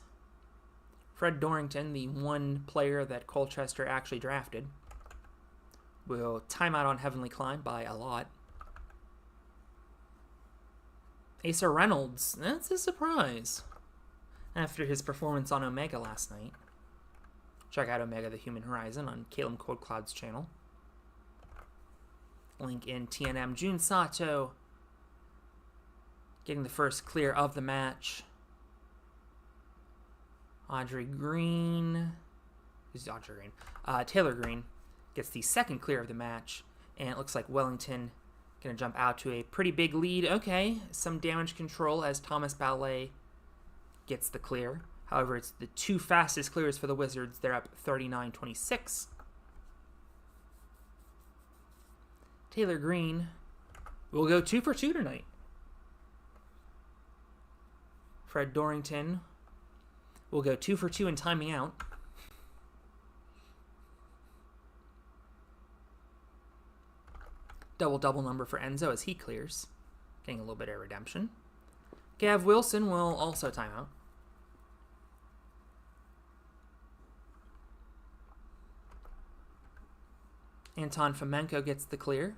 Fred Dorrington, the one player that Colchester actually drafted, will time out on Heavenly Climb by a lot. Asa Reynolds, that's a surprise. After his performance on Omega last night. Check out Omega the Human Horizon on Caleb Cold Cloud's channel. Link in TNM. Jun Sato getting the first clear of the match. Taylor Green gets the second clear of the match, and it looks like Wellington going to jump out to a pretty big lead. Okay, some damage control as Thomas Ballet gets the clear. However, it's the 2 fastest clears for the Wizards. They're up 39-26. Taylor Green will go 2 for 2 tonight. Fred Dorrington will go 2 for 2 in timing out. Double number for Enzo as he clears, getting a little bit of redemption. Gav Wilson will also time out. Anton Fomenko gets the clear.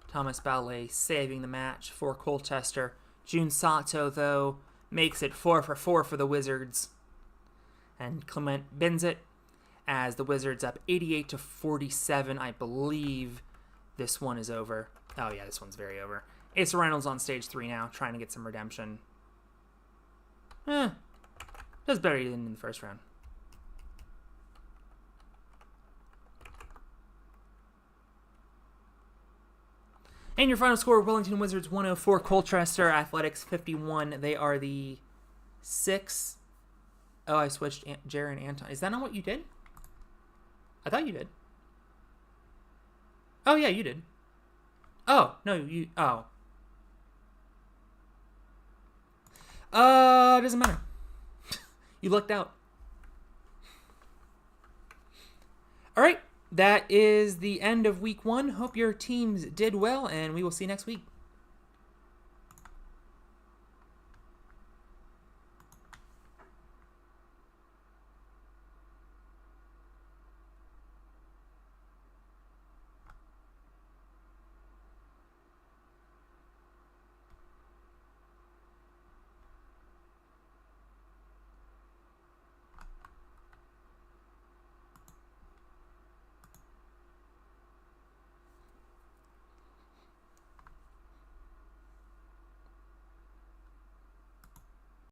Thomas Ballet saving the match for Colchester. Jun Sato, though, makes it 4 for 4 for the Wizards. And Clement bins it as the Wizards up 88-47. I believe this one is over. Oh, yeah, this one's very over. Asa Reynolds on Stage 3 now, trying to get some redemption. Does better than in the first round. And your final score, Burlington Wizards 104, Colchester Athletics 51. They are the 6. Oh, I switched Jared and Anton. Is that not what you did? I thought you did. Oh, yeah, you did. Oh, no, you... Oh. Doesn't matter. You lucked out. All right. That is the end of week 1. Hope your teams did well, and we will see you next week.